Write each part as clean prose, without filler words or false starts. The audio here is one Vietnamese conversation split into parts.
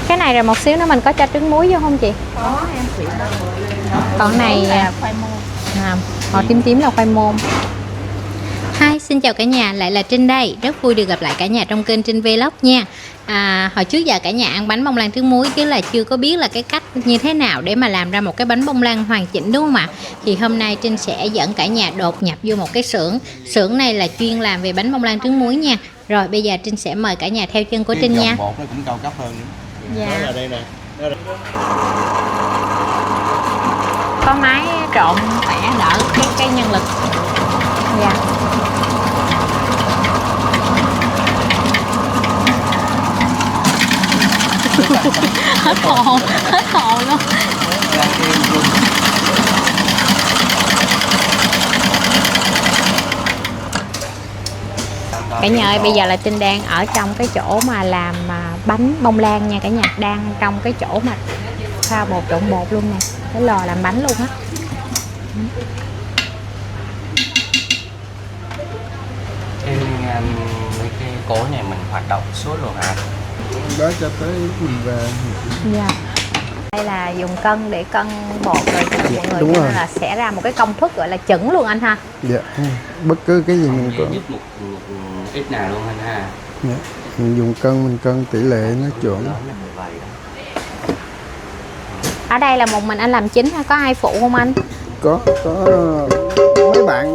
Cái này rồi một xíu nữa mình có cho trứng muối vô không chị? Có em. Còn này là khoai môn. Màu tím tím là khoai môn. Hi, xin chào cả nhà, lại là Trinh đây. Rất vui được gặp lại cả nhà trong kênh Trinh Vlog nha. Hồi trước giờ cả nhà ăn bánh bông lan trứng muối chứ là chưa có biết là cái cách như thế nào để mà làm ra một cái bánh bông lan hoàn chỉnh, đúng không ạ? Thì hôm nay Trinh sẽ dẫn cả nhà đột nhập vô một cái xưởng. Xưởng này là chuyên làm về bánh bông lan trứng muối nha. Rồi bây giờ Trinh sẽ mời cả nhà theo chân của Trinh nha. Bột nó cũng cao cấp hơn. Dạ. Đó là đây nè. Đó là... Có máy trộn khỏe đỡ cái nhân lực. Dạ. Hết hồn luôn. Cả nhà ơi, bây giờ là Trinh đang ở trong cái chỗ mà làm bánh bông lan nha cả nhà. Đang trong cái chỗ mà pha bột, trộn bột luôn nè. Cái lò làm bánh luôn á. Mấy cái cối này mình hoạt động suốt luôn hả? Đó cho tới mình về. Dạ. Đây là dùng cân để cân bột rồi cho mọi người, đúng cho rồi. nên là sẽ ra một cái công thức gọi là chuẩn luôn anh ha. Dạ. Bất cứ cái gì mình có. Giúp một ít nào luôn anh ha. Dạ. Mình dùng cân, mình cân tỷ lệ nó chuẩn. Ở đây là một mình anh làm chính hay có ai phụ không anh? Có mấy bạn.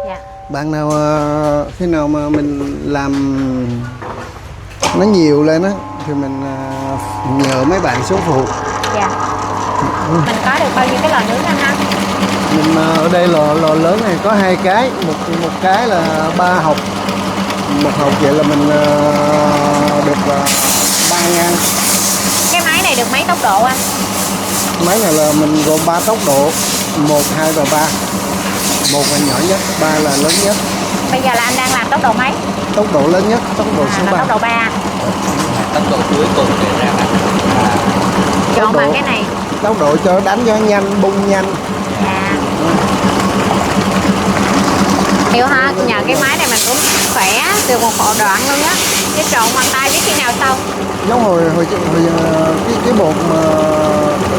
Dạ. Bạn nào khi nào mà mình làm nó nhiều lên á thì mình nhờ mấy bạn xuống phụ. Dạ. Mình có được bao nhiêu cái lò nướng anh ha? Mình ở đây lò lớn này có 2 cái, một cái là 3 hộp. Một hộp vậy là mình được 3 ngàn. Cái máy này được mấy tốc độ anh? Máy này là mình gồm 3 tốc độ, 1, 2 và 3. 1 là nhỏ nhất, 3 là lớn nhất. Bây giờ là anh đang làm tốc độ mấy? Tốc độ lớn nhất, tốc độ số là 3. tốc độ 3. Tốc độ cuối cùng để ra Chọn bằng cái này. Tốc độ cho đánh cho nhanh, bung nhanh. Dạ. Hiểu ha, nhờ cái máy này mình cũng khỏe từ một bộ đoạn luôn á. Cái trộn bằng tay biết khi nào xong. Giống hồi cái bột mà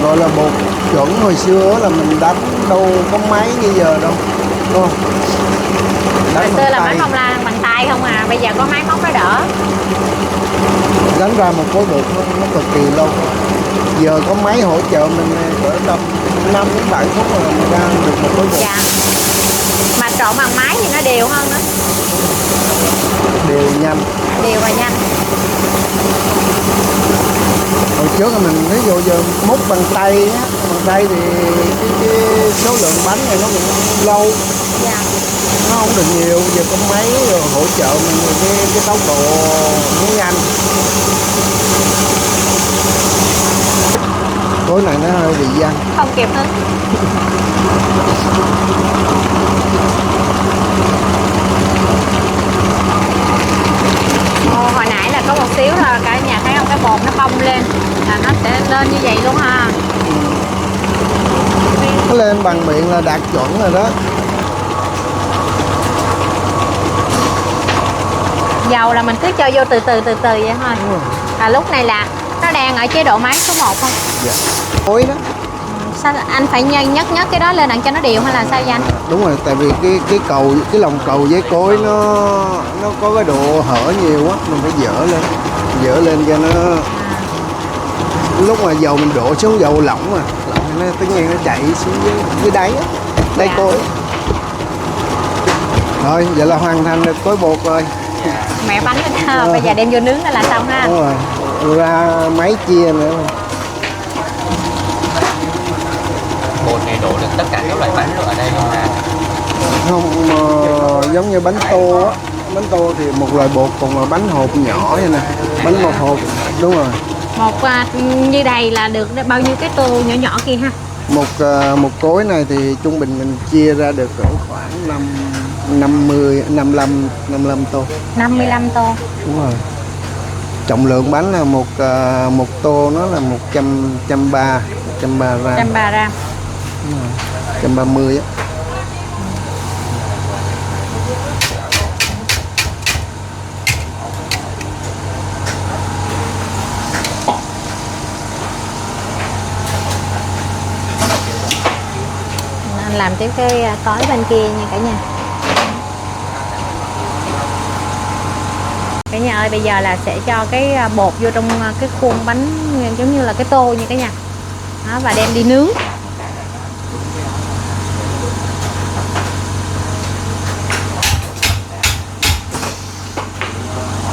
gọi là bột chuẩn hồi xưa là mình đánh đâu có máy như giờ đâu, đúng không? Hồi xưa là bánh bông lan bằng tay không à, bây giờ có máy móc nó đỡ. Đánh ra một khối bột nó cực kỳ lâu. Giờ có máy hỗ trợ mình cỡ tầm 5 đến 7 phút là mình ra được một khối bột. Dạ. Mà trộn bằng máy thì nó đều hơn nữa. Đều nhanh. Đều và nhanh. Hồi trước là mình ví dụ giờ múc bằng tay á, bằng tay thì cái số lượng bánh này nó cũng lâu. Dạ. Nó không được nhiều, giờ có máy rồi hỗ trợ mình cái tốc độ nó nhanh. Khối này nó hơi bị văng. Không kịp hứng. Hồi nãy là có một xíu là cả nhà thấy không, cái bột nó bong lên là nó sẽ lên như vậy luôn ha. Nó lên bằng miệng là đạt chuẩn rồi đó. Dầu là mình cứ cho vô từ từ vậy thôi. Lúc này là nó đang ở chế độ máy số 1 không? Dạ. Khối đó. Sao anh phải nhấc cái đó lên đặng cho nó đều hay là sao vậy anh? Đúng rồi, tại vì cái lòng cầu với cối nó có cái độ hở nhiều á, mình phải dỡ lên cho nó. Lúc mà dầu mình đổ xuống dầu lỏng mà nó tất nhiên nó chảy xuống dưới đáy á, đáy Dạ. cối. Rồi vậy là hoàn thành được cối bột rồi. Mẹ bánh lên. Bây giờ đem vô nướng là xong ha. Đúng rồi, ra máy chia nữa. bột này đổ được tất cả các loại bánh luôn ở đây luôn hả? Không, giống như bánh tô á. Bánh tô thì một loại bột, còn là bánh hộp nhỏ vậy nè. Bánh một hộp, đúng rồi. Một như đây là được bao nhiêu cái tô nhỏ nhỏ kia ha? Một cối này thì trung bình mình chia ra được khoảng 55 tô. 55 tô. Đúng rồi. Trọng lượng bánh là một tô nó là 130 gram. 130 gram. Đúng rồi. 130 á. anh làm tiếp cái cói bên kia nha cả nhà. Cả nhà ơi, bây giờ là sẽ cho cái bột vô trong cái khuôn bánh giống như là cái tô nha cả nhà. Đó, và đem đi nướng.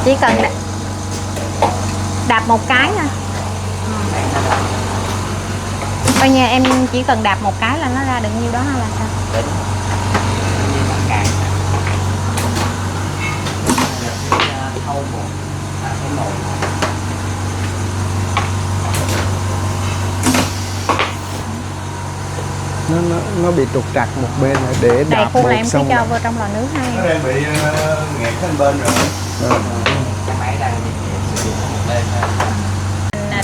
Chỉ cần đạp một cái thôi. Coi nha, em chỉ cần đạp một cái là nó ra được nhiêu đó hay là sao? Nó bị trục trặc một bên là để Đây đạp khuôn một là em sẽ xong cho rồi. vô trong lò nướng Nó hay. đang bị nghẹt trên bên rồi. Cái máy đang sử dụng một bên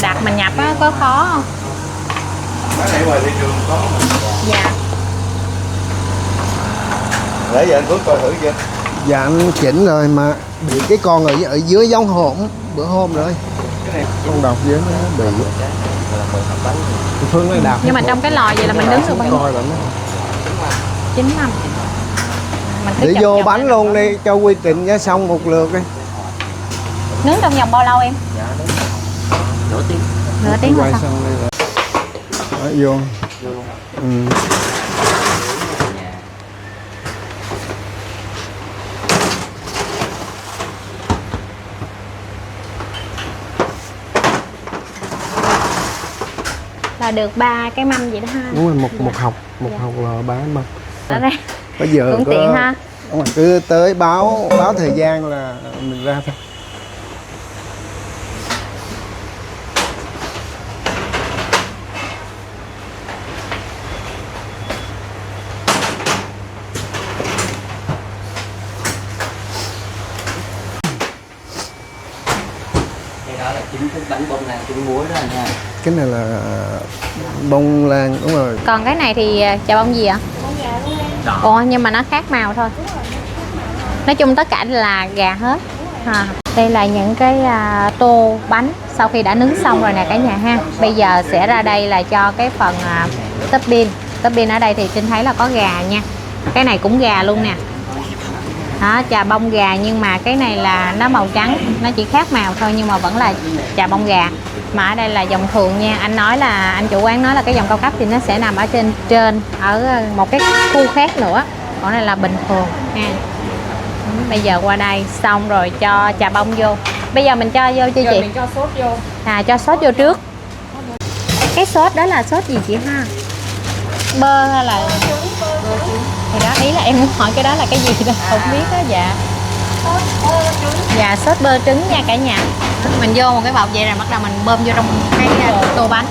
Đặt mình nhập á, có khó không? Cái này ngoài thị trường có mà. Dạ. Để giờ anh Phước coi thử chưa? Dạ anh chỉnh rồi mà bị cái con ở dưới giống hổn bữa hôm rồi. Cái này con đọc dưới nó bị. Phương nó đạp. Nhưng mà trong cái lò vậy là mình đứng được bao nhiêu? Coi là nó 95. Mình cứ để chọc vô chọc bánh lên. luôn đi cho quy trình cho xong một lượt đi. Nướng trong vòng bao lâu em? nửa tiếng. Nửa tiếng Quay là xong. xong đây rồi. Đó, vô. Ừ. Là được 3 cái mâm vậy đó ha. Đúng rồi, một Dạ. học là bán mà. Đó đây. Bây giờ Cũng có, tiện ha. đúng rồi, cứ tới báo thời gian là mình ra thôi. Cái đó là chính thức bánh bông lan trứng muối đó anh ha. Cái này là bông lan, đúng rồi. Còn cái này thì chà bông gì ạ? Đỏ. Ồ, nhưng mà nó khác màu thôi. Nói chung tất cả là gà hết. Đây là những cái tô bánh sau khi đã nướng xong rồi nè cả nhà ha. Bây giờ sẽ ra đây là cho cái phần topping. Topping ở đây thì Trinh thấy là có gà nha. Cái này cũng gà luôn nè. Đó, chà bông gà nhưng mà cái này là nó màu trắng, nó chỉ khác màu thôi nhưng mà vẫn là chà bông gà. Mà ở đây là dòng thường nha, anh chủ quán nói là cái dòng cao cấp thì nó sẽ nằm ở trên ở một cái khu khác nữa, còn này là bình thường nha. Bây giờ qua đây xong rồi cho chà bông vô. Bây giờ mình cho vô chưa chị? Mình cho sốt vô. Cho sốt vô trước. Cái sốt đó là sốt gì chị ha? Bơ hay là thì đó, ý là em muốn hỏi cái đó là cái gì đó không biết đó. Dạ. Dạ, sốt bơ trứng nha cả nhà. Mình vô một cái bọc vậy rồi bắt đầu mình bơm vô trong cái tô bánh.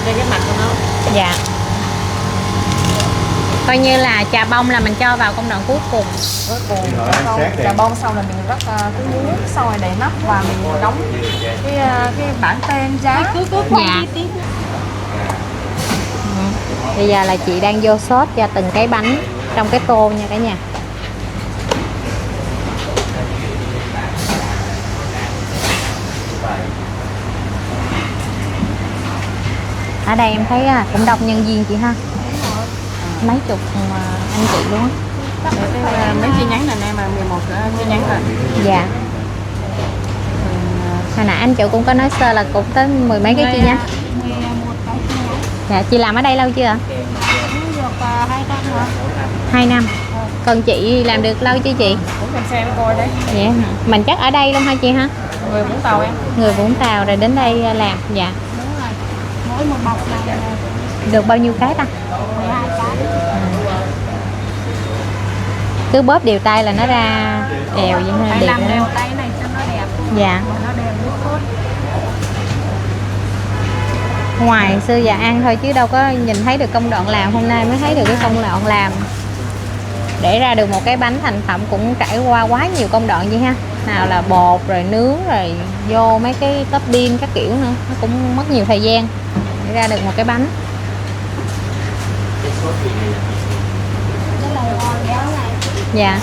Đây cái mặt của nó. Dạ. Coi như là chà bông là mình cho vào công đoạn cuối cùng. Cuối cùng trà bông xong là mình rắc cái muối xong rồi đậy nắp và mình đóng cái bảng tên giá. Dạ. Bây giờ là chị đang vô sốt cho từng cái bánh trong cái tô nha cả nhà. Ở đây em thấy cũng đông nhân viên chị ha. Mấy chục anh chị luôn á. Mấy chi nhánh này em là 11 chi nhánh rồi. Dạ. Hồi nãy anh chủ cũng có nói sơ là cũng tới mười mấy cái chi nhánh. Dạ, chị làm ở đây lâu chưa ạ? Được 2 năm rồi. 2 năm. Còn chị làm được lâu chưa chị? Cũng cần xem coi đấy. Dạ. Mình chắc ở đây luôn hả chị ha? Người Vũng Tàu em. Người Vũng Tàu rồi đến đây làm. Dạ. Đúng rồi. Mỗi một bọc này Được bao nhiêu cái ta? 12 cái. Cứ bóp đều tay là nó ra đều vậy ha. Phải Đẹp làm nữa. đều tay này cho nó đẹp. Dạ. Nó đều nước sốt. Ngoài xưa giờ ăn thôi chứ đâu có nhìn thấy được công đoạn làm, hôm nay mới thấy được cái công đoạn làm để ra được một cái bánh thành phẩm, cũng trải qua quá nhiều công đoạn vậy ha. Nào là bột rồi nướng rồi vô mấy cái topping các kiểu nữa, nó cũng mất nhiều thời gian để ra được một cái bánh. Cái sốt vị này là Dạ.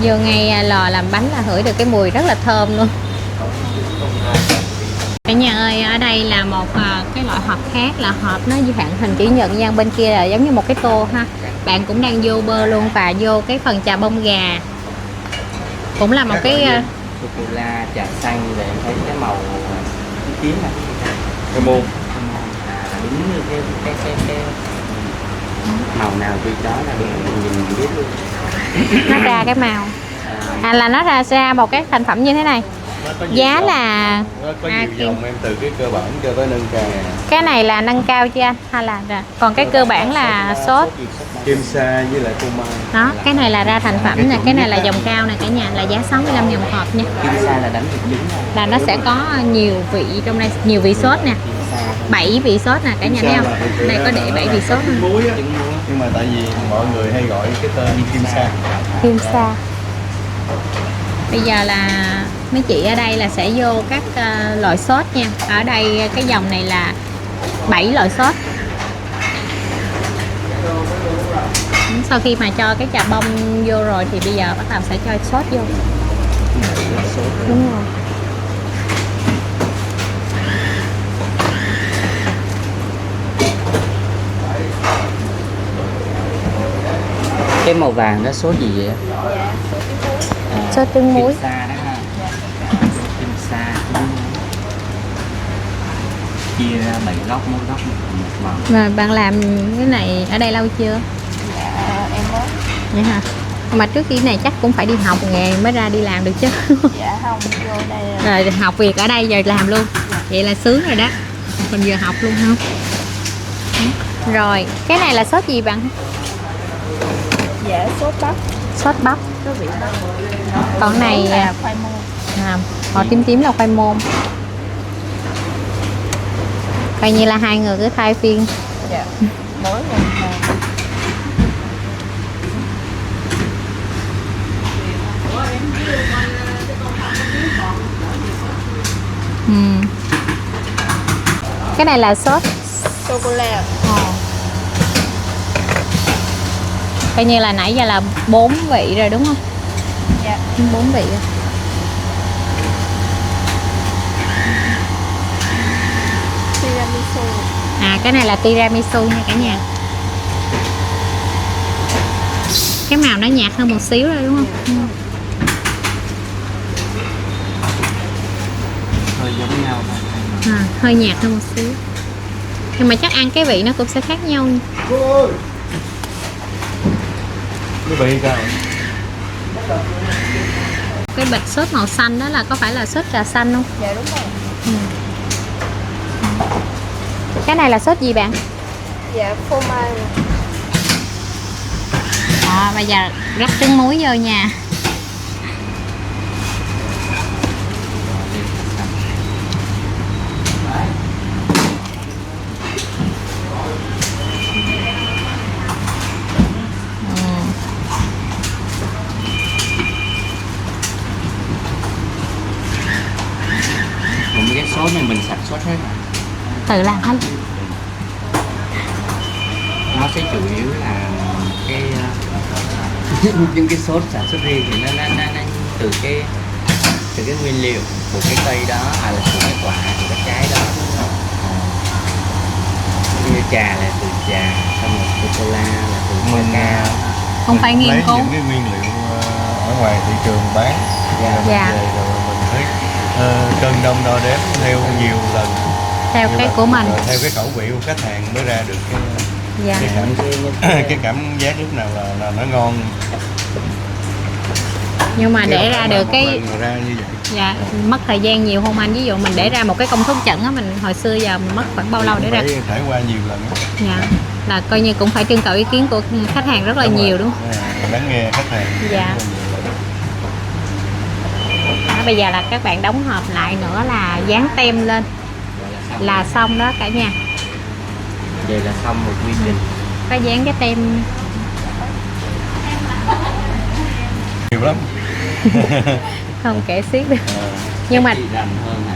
Vô ngay lò làm bánh là hửi được cái mùi rất là thơm luôn. Cả Cả nhà ơi, ở đây là một cái loại hộp khác, là hộp nó dạng hình chữ nhật nha, bên kia là giống như một cái tô ha. Bạn cũng đang vô bơ luôn và vô cái phần trà bông gà. Cũng là một cái sô cô la trà xanh, để em thấy cái màu tím này, cái môn đúng như cái màu nào tuy đó là nhìn biết luôn. nó ra cái màu. Là nó ra một cái thành phẩm như thế này. Giá là Nó có nhiều dòng em, từ cái cơ bản cho tới nâng cao. cái này là nâng cao chưa anh? Hay là còn cái cơ bản là sốt? Kim sa với lại phô mai. Đó, cái này là ra thành phẩm nè, cái này là dòng cao nè cả nhà, là giá 65.000 một hộp nha. Kim sa là đánh thịt trứng, Là nó sẽ có nhiều vị trong đây, nhiều vị sốt nè. 7 vị sốt nè cả nhà thấy không? Đây có để 7 vị sốt nè. Muối á. Nhưng mà tại vì mọi người hay gọi cái tên kim sa. Kim sa. Bây giờ là mấy chị ở đây là sẽ vô các loại sốt nha. Ở đây cái dòng này là 7 loại sốt. Sau khi mà cho cái trà bông vô rồi thì bây giờ bắt đầu sẽ cho sốt vô. Đúng rồi. cái màu vàng đó sốt gì vậy? Sốt trứng muối. Kim sa đó ha. Kim sa chia ra 7 góc, mỗi góc một màu. Mà bạn làm cái này ở đây lâu chưa? Dạ em mới. Vậy hả? Mà trước khi này chắc cũng phải đi học nghề mới ra đi làm được chứ. Dạ không, vô đây Rồi học việc ở đây giờ làm luôn. Vậy là sướng rồi đó. Còn giờ học luôn không? Rồi, cái này là sốt gì bạn? dạ sốt bắp, Sốt bắp. có vị bắp. Còn này là khoai môn. màu tím tím là khoai môn. Coi như là hai người cứ thay phiên. Dạ. Mỗi người một. Cái này là sốt Sô cô la. coi như là nãy giờ là 4 vị rồi đúng không? Dạ. 4 vị rồi. Tiramisu. Cái này là tiramisu nha cả nhà. Cái màu nó nhạt hơn một xíu rồi đúng không? Hơi giống nhau thôi. Hơi nhạt hơn một xíu. Nhưng mà chắc ăn cái vị nó cũng sẽ khác nhau nha. Cái vị sao? Cái bịch sốt màu xanh đó là có phải là sốt trà xanh không? Dạ đúng rồi. Cái này là sốt gì bạn? Dạ phô mai. Bây giờ rắc trứng muối vô nha. Còn cái sốt này mình sạch sốt hết rồi. Tự làm hết. Nó sẽ chủ yếu là cái những cái sốt sản xuất riêng thì nó từ cái nguyên liệu của cái cây đó, là từ cái quả, từ cái trái đó. Như trà là từ trà, xong rồi sô cô la là từ cacao. Không phải nghiên lấy cứu. những cái nguyên liệu ở ngoài thị trường bán. Dạ. Dạ. Về rồi mình thấy cân đong đo đếm theo nhiều lần. Theo Như cái vậy, của mình. theo cái khẩu vị của khách hàng mới ra được Dạ. cái cảm giác lúc nào là nó ngon. Nhưng mà để ra được một cái lần mà ra như vậy. dạ mất thời gian nhiều không anh? Ví dụ mình để ra một cái công thức chuẩn á, mình hồi xưa giờ mình mất khoảng bao lâu để ra? Phải trải qua nhiều lần á. Dạ. Là coi như cũng phải trưng cầu ý kiến của khách hàng rất là Đúng nhiều rồi. đúng không? Lắng nghe khách hàng. Dạ. Bây giờ là các bạn đóng hộp lại nữa là dán tem lên là xong đó cả nhà. Vậy là xong một quy trình. Có dán cái tem. Nhiều lắm. Không kể xiết được. Nhưng mà Chị rành hơn hả?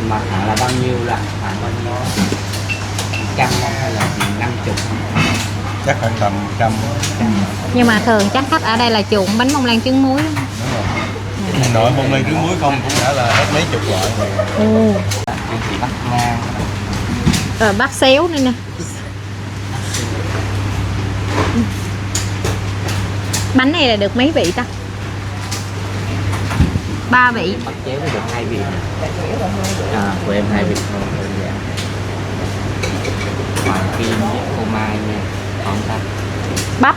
Mặt hả là bao nhiêu, là khoảng bao nhiêu? 100 hay là 50? Chắc khoảng tầm 100. nhưng mà thường chắc khách ở đây là chuộng bánh bông lan trứng muối. Đúng rồi. Nội bông lan trứng muối không cũng đã là hết mấy chục loại rồi. Chương trình Bắc Ngang. Bắp xéo nữa nè. Bánh này là được mấy vị ta? 3 vị. Bắp chéo được 2 vị. Của em 2 vị thôi. Hoàng kim với phô mai nha. Còn ta. Bắp.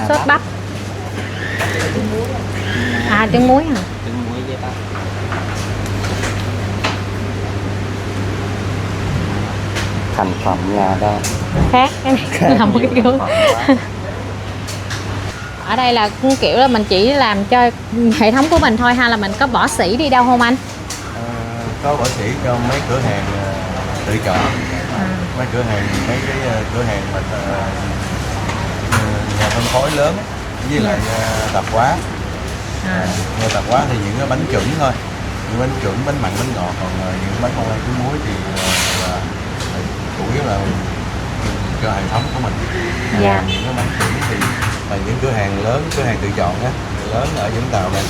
Sốt bắp. Trứng muối hả? Trứng muối với bắp. Thành phẩm nhà đâu. Khác cái này làm một cái gương. Ở đây là kiểu là mình chỉ làm cho hệ thống của mình thôi hay là mình có bỏ sỉ đi đâu không anh? Có bỏ sỉ cho mấy cửa hàng tự chọn. Mấy cửa hàng cửa hàng mà nhà phân phối lớn với lại tạp hóa. Nghe tạp hóa thì những cái bánh chuẩn thôi, những bánh chuẩn, bánh mặn, bánh ngọt, còn những bánh bông lan trứng muối thì là chủ yếu là cho hệ thống của mình. Dạ. Những cái bánh chuẩn thì là những cửa hàng lớn, cửa hàng tự chọn á, lớn ở Vũng Tàu này,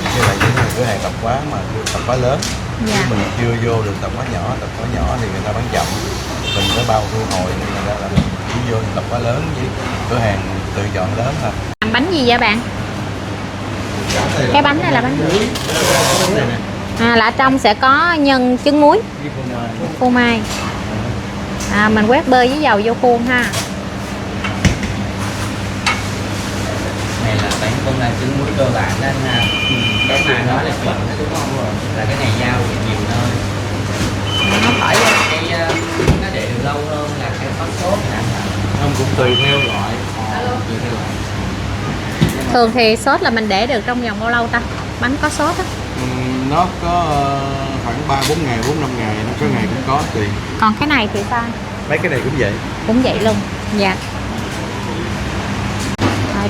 với lại những cửa hàng tạp hóa mà tạp hóa lớn. Dạ. Chứ mình chưa vô được tạp hóa nhỏ thì người ta bán chậm, mình phải bao thu hồi nên là mình chỉ vô tạp hóa lớn với cửa hàng tự chọn lớn thôi. Làm bánh gì vậy bạn? Cái bánh này là bánh gì? Là trong sẽ có nhân trứng muối, phô mai. Mình quét bơ với dầu vô khuôn ha. Này là bánh bông lan trứng muối cơ bản đó nha. Cái này nó là chuẩn đúng không? Là cái này giao được nhiều nơi. Nó khỏi vô. Cái nó để được lâu hơn là cái có sốt hả? Không, cũng tùy theo loại. Tùy theo loại. Thường thì sốt là mình để được trong vòng bao lâu ta? Bánh có sốt á. Nó có khoảng 3-4 ngày, 4-5 ngày, nó có ngày cũng có tùy. Còn cái này thì sao? Mấy cái này cũng vậy. Cũng vậy luôn. Dạ.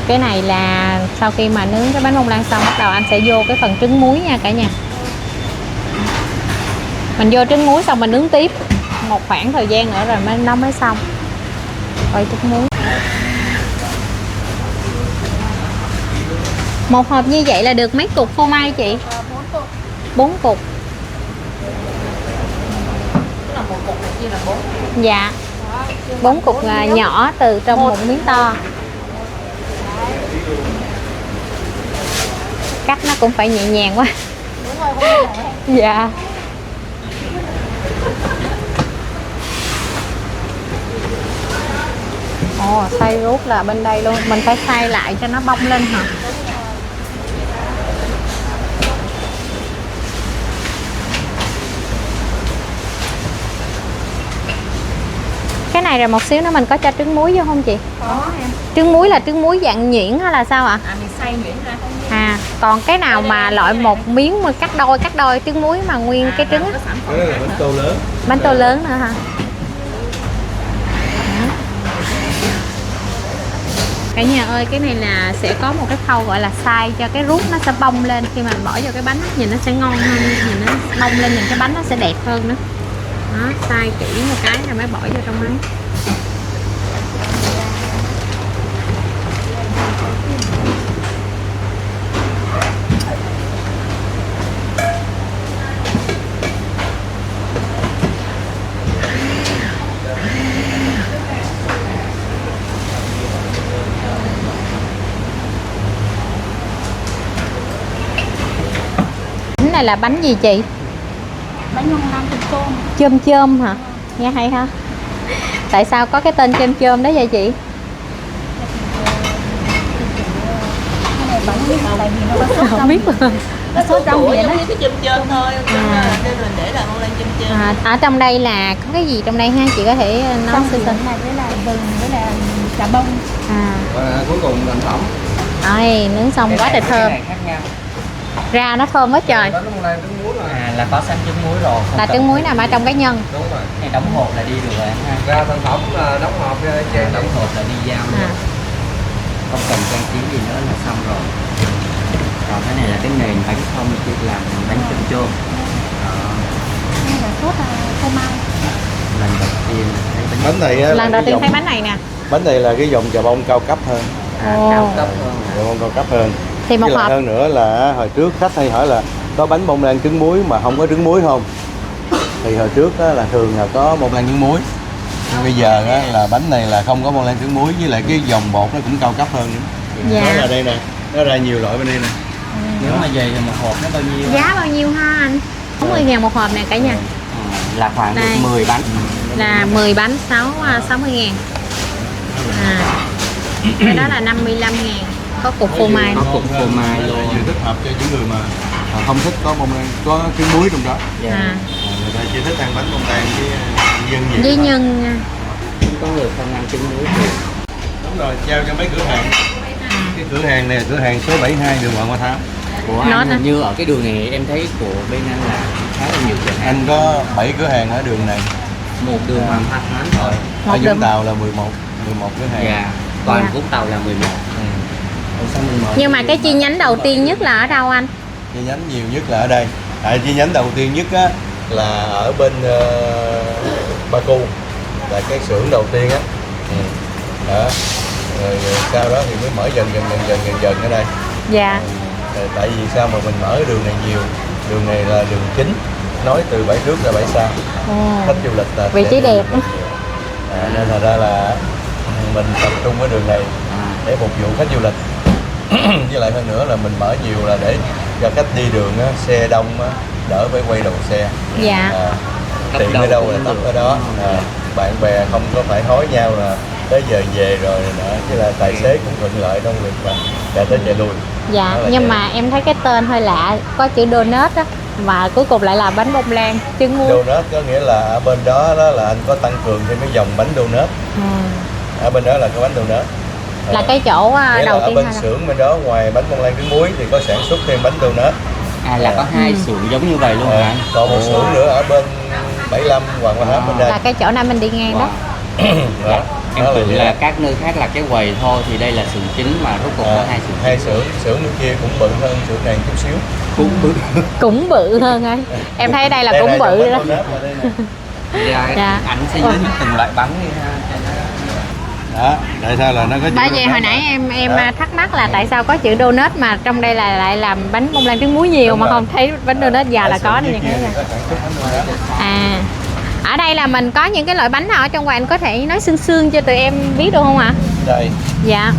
Cái này là sau khi mà nướng cái bánh bông lan xong bắt đầu anh sẽ vô cái phần trứng muối nha cả nhà. Mình vô trứng muối xong mình nướng tiếp một khoảng thời gian nữa rồi nó mới xong. Rồi trứng muối. Một hộp như vậy là được mấy cục phô mai chị? 4 cục. Tức là một cục này chia là 4. Dạ. 4 cục nhỏ từ trong một miếng to. Cắt nó cũng phải nhẹ nhàng quá. Đúng rồi, không phải. Dạ. Xay rút là bên đây luôn. Mình phải xay lại cho nó bong lên hả? Cái này rồi một xíu nữa mình có cho trứng muối vô không chị? Có em. Trứng muối là trứng muối dạng nhuyễn hay là sao ạ? Mình xay nhuyễn ra không? Còn cái nào mà loại một miếng mà cắt đôi trứng muối mà nguyên cái trứng á? Đó là bánh tô lớn. Bánh tô lớn nữa hả? Cả nhà ơi, cái này là sẽ có một cái khâu gọi là xay cho cái ruốc nó sẽ bong lên. Khi mà bỏ vào cái bánh nhìn nó sẽ ngon hơn, nhìn nó bong lên, nhìn cái bánh nó sẽ đẹp hơn nữa. Đó, xay kỹ một cái rồi mới bỏ vô trong máy. Bánh này là bánh gì chị? Bánh bông lan tôm. Chôm chôm hả? Nghe hay ha. Tại sao có cái tên chôm chôm đó vậy chị? Cái này bánh biết tại vì nó có sốt Không biết luôn. Nó sốt trong vậy đó. cái chôm chôm thôi, nên mình để là bông lan chôm chôm. Ở trong đây là có cái gì trong đây ha? Chị có thể nói Trong sơ sơ. này với là vừng với là chả bông. Và cuối cùng thành phẩm. Rồi, nướng xong quá trời thơm. Khác nhau. Ra nó thơm quá trời. Là có sẵn trứng muối rồi. Là trứng muối nằm ở trong cái nhân. Đúng rồi. Này đóng hộp là đi được rồi anh ha. Ra thành phẩm là đóng hộp ra Đóng hộp là đi giao luôn. Không cần trang trí gì nữa là xong rồi. Còn cái này là cái nền bánh không chỉ làm bánh chôm chôm. Đây là sốt phô mai. Lần đầu tiên thấy Bánh này á, Lần đầu tiên thấy bánh này nè. bánh này là cái dòng chà bông cao cấp hơn. cao cấp hơn. Chà bông cao cấp hơn. Thì một Với lại hộp hơn nữa là hồi trước khách hay hỏi là có bánh bông lan trứng muối mà không có trứng muối không? Thì hồi trước á, là thường là có bông lan trứng muối. Nhưng bây giờ á, là bánh này là không có bông lan trứng muối, với lại cái dòng bột nó cũng cao cấp hơn nữa. Dạ. Đó là đây nè, nó ra nhiều loại bên đây nè. Nếu mà về thì một hộp nó bao nhiêu? giá bao nhiêu ha anh? 40.000 một hộp nè cả nhà. Là khoảng Đây. 10 bánh. Là 10 bánh 60.000. Cái đó là 55.000. Có cục phô mai. Có cục phô mai luôn. Vừa thích hợp cho những người mà không thích có bông lan, có trứng muối trong đó. À. Người ta chỉ thích ăn bánh bông lan với nhân gì. Với nhân. Có người không ăn trứng muối thì Đúng rồi, trao cho mấy cửa hàng. Cái cửa hàng này là cửa hàng số 72 đường Hoàng Hoa Thám. của Nó anh nè. hình như ở cái đường này em thấy của bên anh là khá là nhiều cửa hàng. Anh có 7 cửa hàng ở đường này. Một đường Hoàng Hoa Thám thôi. Ở đường. Vũng Tàu là 11 cửa hàng. Dạ. Còn Dạ. Vũng Tàu là 11. Ừ. Ủa sao mình mở Nhưng mà cái chi nhánh đầu tiên nhất là ở đâu anh? Chi nhánh nhiều nhất là ở đây. Chi nhánh đầu tiên nhất á, là ở bên Ba Cu, là cái xưởng đầu tiên á. Đó. Rồi sau đó thì mới mở dần ở đây. Dạ. Tại vì sao mà mình mở đường này nhiều? Đường này là đường chính, nối từ bãi trước ra bãi sau. Khách du lịch là Vị trí đẹp. nên thành ra là mình tập trung ở đường này để phục vụ khách du lịch. Với lại hơn nữa là mình mở nhiều là để cho khách đi đường á, xe đông á, đỡ phải quay đầu xe. Dạ. Tiện ở đâu là tấp ở đó. Bạn bè không có phải hối nhau là tới giờ về rồi nữa, chứ là tài xế cũng thuận lợi trong việc mà chạy tới chạy lui. Dạ, Đó là nhưng vậy. mà em thấy cái tên hơi lạ, có chữ donut á, mà cuối cùng lại là bánh bông lan trứng muối. Donut có nghĩa là ở bên đó là anh có tăng cường thêm cái dòng bánh donut. Ở bên đó là cái bánh donut. Là cái chỗ Nghĩa đầu là tiên ở bên hay là? xưởng bên đó ngoài bánh bông lan trứng muối thì có sản xuất thêm bánh donut. là có hai xưởng giống như vậy luôn hả anh? Còn một xưởng nữa ở bên 75 Hoàng Hoa Thám bên đây. Là cái chỗ này mình đi ngang đó. Đó. Em Đó là tưởng vậy. là các nơi khác là cái quầy thôi, thì đây là xưởng chính mà rốt cuộc có hai xưởng. Hai xưởng bên kia cũng bự hơn xưởng này chút xíu. Cũng bự. Cũng bự hơn anh. Em thấy đây là Đây cũng này, bự bánh đó. donut ở đây nè. Dạ. Anh sẽ giới thiệu từng loại bánh đi ha. Đó, tại sao là nó có chữ Bởi vì donut hồi đó. nãy em Đó. thắc mắc là tại sao có chữ donut mà trong đây là lại làm bánh bông lan trứng muối nhiều Đúng mà rồi. không thấy bánh donut già là Ở có xưởng nè. dưới kia thì có sản xuất bánh donut. À. Ở đây là mình có những cái loại bánh nào ở trong quầy, anh có thể nói sương sương cho tụi em biết được không ạ? Đây. Dạ.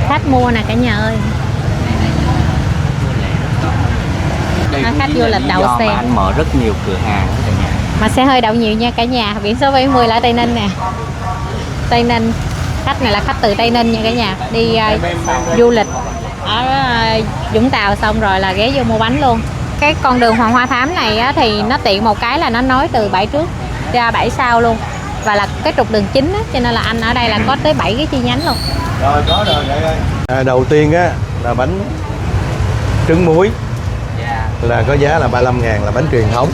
Khách mua nè cả nhà ơi. Đây À, cũng khách chính du là lịch lý đậu do xe. mà anh mở rất nhiều cửa hàng đó cả nhà. Mà xe hơi đậu nhiều nha cả nhà. Biển số 70 là ở Tây Ninh nè. Tây Ninh. Khách này là khách từ Tây Ninh nha cả nhà. Đi du lịch ở Vũng Tàu xong rồi là ghé vô mua bánh luôn. Cái con đường Hoàng Hoa Thám này á, thì nó tiện một cái là nó nối từ bãi trước ra bãi sau luôn. Và là cái trục đường chính á, cho nên là anh ở đây là có tới 7 cái chi nhánh luôn. Rồi có rồi đây ơi. Đầu tiên á là bánh trứng muối là có giá là 35.000, là bánh truyền thống.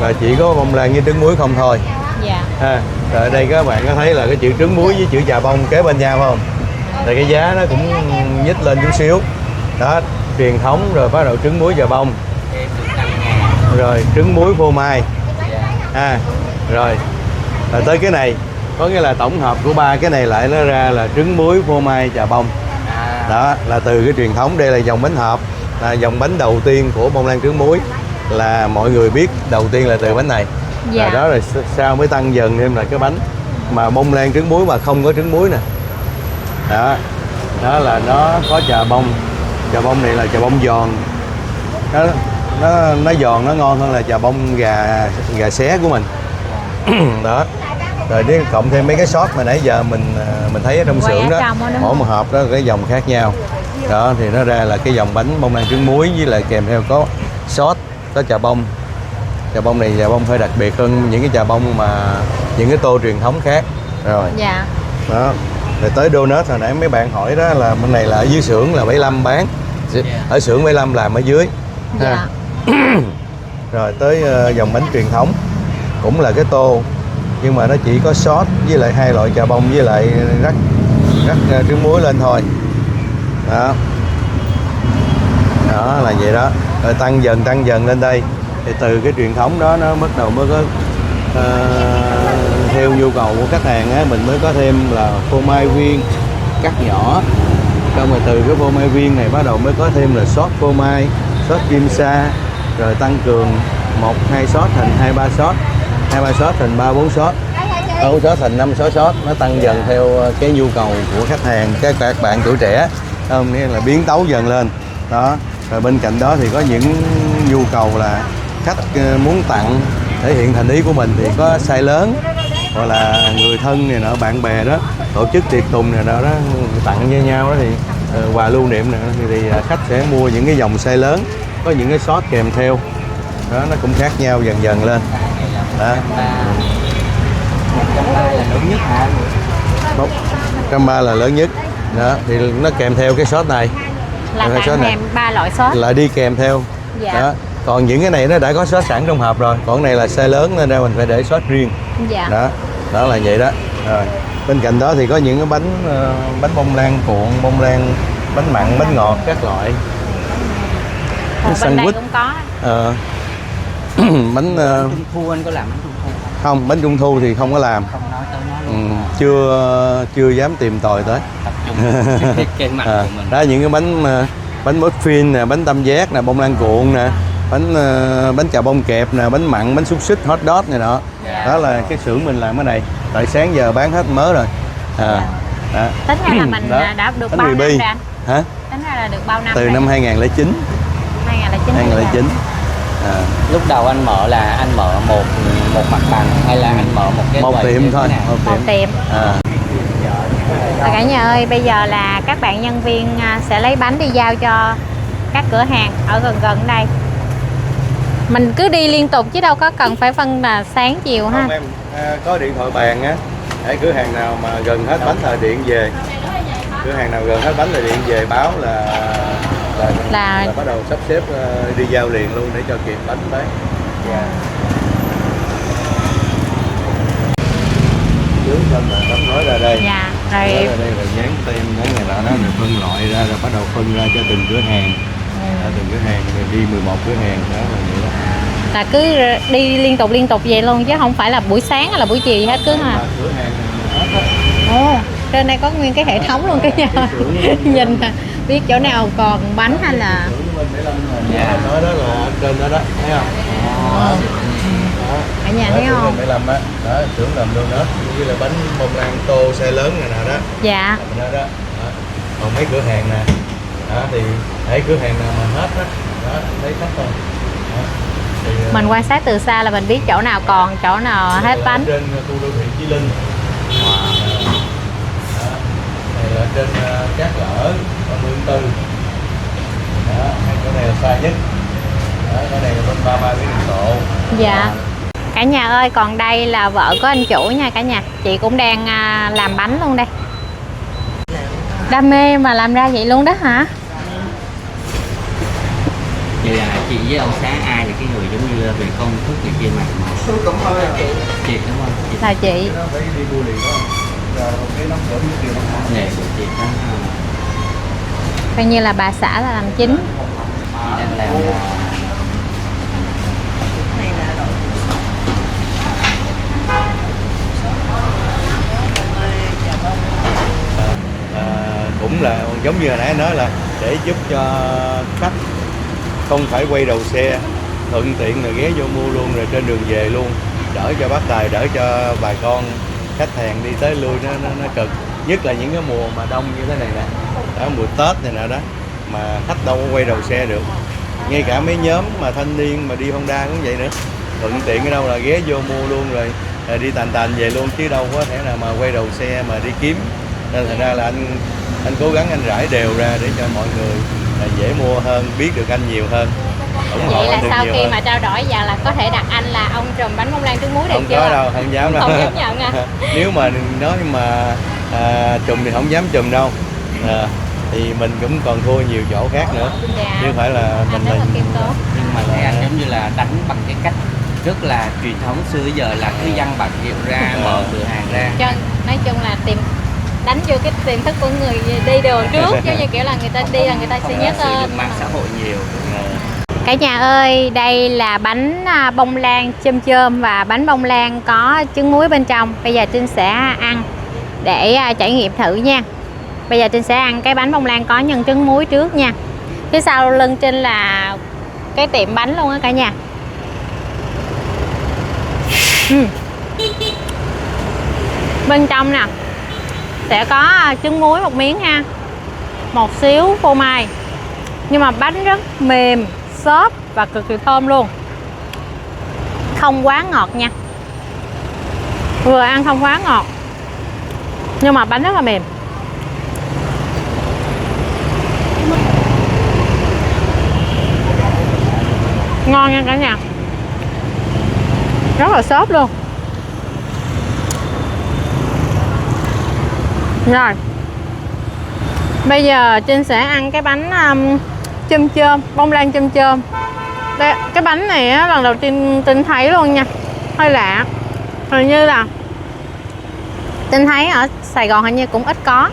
Và chỉ có bông lan với trứng muối không thôi. Dạ. Rồi ở đây các bạn có thấy là cái chữ trứng muối với chữ chà bông kế bên nhau không? Thì cái giá nó cũng nhích lên chút xíu. Đó, truyền thống rồi bắt đầu trứng muối chà bông. Rồi trứng muối phô mai. Rồi là tới cái này, có nghĩa là tổng hợp của ba cái này lại nó ra là trứng muối phô mai chà bông. Đó là từ cái truyền thống. Đây là dòng bánh hộp, là dòng bánh đầu tiên của bông lan trứng muối, là mọi người biết đầu tiên là từ bánh này. Dạ. Rồi đó, rồi sau mới tăng dần thêm là cái bánh mà bông lan trứng muối mà không có trứng muối nè. Đó là nó có chà bông. Chà bông này là chà bông giòn. Nó giòn, nó ngon hơn là chà bông gà xé của mình. Đó. Rồi đi cộng thêm mấy cái sốt mà nãy giờ mình thấy ở trong Quay xưởng ở đó, trong đó, đúng mỗi không? một hộp đó cái dòng khác nhau. Đó thì nó ra là cái dòng bánh bông lan trứng muối, với lại kèm theo có sốt, có chà bông. Chà bông này chà bông hơi đặc biệt hơn những cái chà bông mà những cái tô truyền thống khác. Rồi. Dạ. Đó. Rồi tới donut hồi nãy mấy bạn hỏi đó, là bên này là ở dưới xưởng là 75 bán. Ở xưởng 75 làm ở dưới. Dạ. Rồi tới dòng bánh truyền thống cũng là cái tô, nhưng mà nó chỉ có sốt với lại hai loại chà bông với lại rắc trứng muối lên thôi. Đó. Đó là vậy đó. Rồi tăng dần lên đây thì từ cái truyền thống đó nó bắt đầu mới có theo nhu cầu của khách hàng á, mình mới có thêm là phô mai viên, cắt nhỏ. Xong rồi từ cái phô mai viên này bắt đầu mới có thêm là sốt phô mai, sốt kim sa, rồi tăng cường 1-2 sốt thành 2-3 sốt, 2-3 sốt thành 3-4 sốt, 4 sốt thành 5-6 sốt. Nó tăng dần theo cái nhu cầu của khách hàng, các bạn tuổi trẻ, không, nghĩa là biến tấu dần lên đó. Rồi bên cạnh đó thì có những nhu cầu là khách muốn tặng, thể hiện thành ý của mình thì có size lớn, hoặc là người thân này nọ, bạn bè đó tổ chức tiệc tùng này nọ đó, tặng với nhau đó thì quà lưu niệm này thì khách sẽ mua những cái dòng size lớn, có những cái sốt kèm theo đó, nó cũng khác nhau dần dần lên đó. 130 là lớn nhất hả? 130 là lớn nhất đó, thì nó kèm theo cái sốt này Là tặng kèm 3 loại sốt. lại đi kèm theo. Dạ. Đó. Còn những cái này nó đã có sốt sẵn trong hộp rồi, còn này là size lớn nên ra mình phải để sốt riêng. Dạ. Đó là vậy đó. Rồi bên cạnh đó thì có những cái bánh bông lan cuộn, bông lan, bánh mặn, bánh ngọt các loại. Bên đây cũng có. Bánh Trung thu anh có làm bánh trung thu không? không, bánh trung thu thì không có làm. Không nói tới nó luôn. Chưa dám tìm tòi tới. Tập trung cái mặt của mình. Đó, những cái bánh muffin nè, bánh tam giác nè, bông lan cuộn nè, bánh chà bông kẹp nè, bánh mặn, bánh xúc xích, hot dog này nọ. Đó là cái xưởng mình làm cái này. Tại sáng giờ bán hết mớ rồi. Đó. Tính ra là mình đã được Bánh bao mì năm bi. rồi anh? Hả? Tính ra là được bao năm Từ rồi? năm 2009. 2009. Lúc đầu anh mở là anh mở một mặt bằng hay là anh mở một cái Một quầy tiệm như thế thôi, nào? Một tiệm. À. Và cả nhà ơi, bây giờ là các bạn nhân viên sẽ lấy bánh đi giao cho các cửa hàng ở gần gần đây. Mình cứ đi liên tục chứ đâu có cần phải phân là sáng chiều ha. Không em, có điện thoại bàn á, để cửa hàng nào mà gần hết bánh thời điện về, cửa hàng nào gần hết bánh thời điện về báo là bắt đầu sắp xếp đi giao liền luôn để cho kịp bánh tới. Trước xong là tấm nói ra đây. Dạ, Nói rồi. ra đây rồi dán tem cái này là nó rồi phân loại ra, rồi bắt đầu phân ra cho từng cửa hàng. Từng cửa hàng rồi đi 11 cửa hàng đó là vậy đó. Là cứ đi liên tục vậy luôn chứ không phải là buổi sáng hay là buổi chiều gì hết cứ hả? Cửa hàng hết á. Ồ, trên đây có nguyên cái hệ thống luôn cái nhà. Nhìn nè, biết chỗ nào còn bánh hay là Dạ. Nói đó là trên đó đó, thấy không? cả nhà thấy không? Phải làm á, đó, tưởng làm luôn đó, như là bánh bông lan tô size lớn này nè đó. Dạ. Làm đó đó. Đó. Còn mấy cửa hàng nè, đó thì thấy cửa hàng nào mà hết đó, đó thấy khách không? Đó. Thì, Mình quan sát từ xa là mình biết chỗ nào còn, chỗ nào hết bánh. trên khu đô thị Chí Linh. Đó. Này là trên Cát Lở, 34. Đó, cái này là xa nhất. Đó, cái này là bên 33 Nguyễn Đình Độ. Dạ. Cả nhà ơi, còn đây là vợ của anh chủ nha cả nhà. Chị cũng đang làm bánh luôn đây. Đam mê mà làm ra vậy luôn đó hả? Vậy là chị với ông Xá ai là cái người giống như về công thức này kia mà chị đúng không? Chị Là chị. Nó phải đi mua liền đó. Rồi một cái nóng rửa nước điều đó. nghề của chị đó Coi như là bà xã là làm chính. chị đang làm Cũng là giống như hồi nãy nói là để giúp cho khách không phải quay đầu xe, thuận tiện là ghé vô mua luôn rồi trên đường về luôn, đỡ cho bác tài, đỡ cho bà con khách hàng đi tới lui nó cực, nhất là những cái mùa mà đông như thế này nè, đó, mùa Tết này nè đó, mà khách đâu có quay đầu xe được, ngay cả mấy nhóm mà thanh niên mà đi Honda cũng vậy nữa, thuận tiện ở đâu là ghé vô mua luôn rồi đi tàn về luôn, chứ đâu có thể nào mà quay đầu xe mà đi kiếm, nên thành ra là anh cố gắng anh rải đều ra để cho mọi người là dễ mua hơn, biết được anh nhiều hơn, ủng hộ Vậy là anh được sau nhiều khi hơn. mà trao đổi giờ là có thể đặt anh là ông trùm bánh bông lan trứng muối được Không chưa? có đâu, không dám đâu. Không dám nhận à? Nếu mà nói mà trùm thì không dám trùm đâu. Thì mình cũng còn thua nhiều chỗ khác nữa, Dạ. chứ không phải là Anh mình rất là khiêm tốn. nhưng mà thấy anh giống như là đánh bằng cái cách rất là truyền thống xưa giờ là cứ dăng bạc hiệu ra mở cửa hàng ra. Cho nói chung là đánh vô cái tiềm thức của người đi đường trước, chứ như kiểu là người ta đi là người ta sẽ nhớ Sử tên. dụng mạng xã hội nhiều. Cả nhà ơi, đây là bánh bông lan chôm chôm và bánh bông lan có trứng muối bên trong. Bây giờ Trinh sẽ ăn để trải nghiệm thử nha. Bây giờ Trinh sẽ ăn cái bánh bông lan có nhân trứng muối trước nha. Phía sau lưng Trinh là cái tiệm bánh luôn á cả nhà. Bên trong nè sẽ có trứng muối một miếng ha, một xíu phô mai, nhưng mà bánh rất mềm, xốp và cực kỳ thơm luôn, không quá ngọt nha, vừa ăn không quá ngọt nhưng mà bánh rất là mềm. Ngon nha cả nhà, rất là xốp luôn. Rồi bây giờ Trinh sẽ ăn cái bánh chôm chôm, bông lan chôm chôm. Đây, cái bánh này á, lần đầu tiên Trinh thấy luôn nha, hơi lạ, hình như là Trinh thấy ở Sài Gòn hình như cũng ít có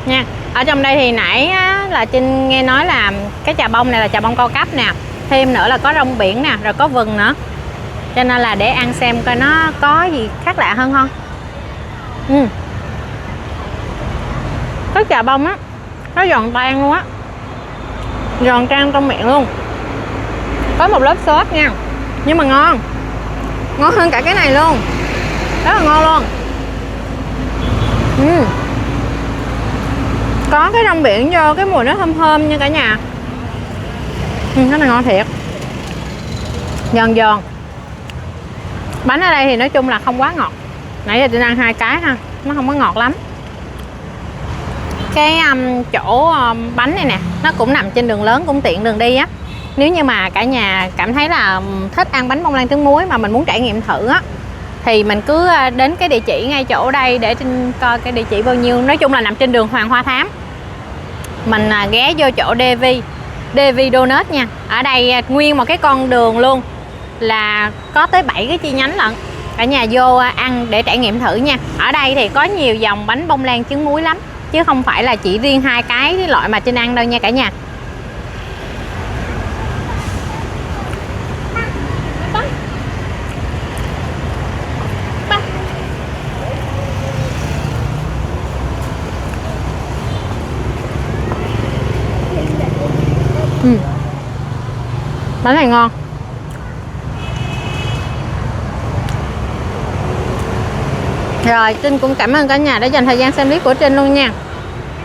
nha. Ở trong đây thì nãy á, là Trinh nghe nói là cái chà bông này là chà bông cao cấp nè, thêm nữa là có rong biển nè, rồi có vừng nữa, cho nên là để ăn xem coi nó có gì khác lạ hơn không. Cái chà bông á nó giòn tan luôn á, giòn tan trong miệng luôn, có một lớp sốt nha, nhưng mà ngon, ngon hơn cả cái này luôn, rất là ngon luôn. Có cái rong biển vô, cái mùi nó thơm thơm nha cả nhà. Cái này ngon thiệt, giòn giòn. Bánh ở đây thì nói chung là không quá ngọt, nãy giờ Trinh ăn 2 cái ha, nó không có ngọt lắm. Cái chỗ bánh này nè, nó cũng nằm trên đường lớn, cũng tiện đường đi á. Nếu như mà cả nhà cảm thấy là thích ăn bánh bông lan trứng muối mà mình muốn trải nghiệm thử á, thì mình cứ đến cái địa chỉ ngay chỗ đây để Trinh coi cái địa chỉ bao nhiêu. Nói chung là nằm trên đường Hoàng Hoa Thám, mình ghé vô chỗ Devi Donut nha. Ở đây nguyên một cái con đường luôn là có tới 7 cái chi nhánh lận, cả nhà vô ăn để trải nghiệm thử nha. Ở đây thì có nhiều dòng bánh bông lan trứng muối lắm, chứ không phải là chỉ riêng 2 cái loại mà Trinh ăn đâu nha cả nhà. Bánh này ngon. Rồi Trinh cũng cảm ơn cả nhà đã dành thời gian xem clip của Trinh luôn nha.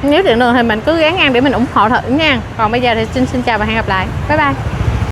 Nếu tiện đường thì mình cứ ghé ngang để mình ủng hộ thử nha. Còn bây giờ thì Trinh xin chào và hẹn gặp lại. Bye bye.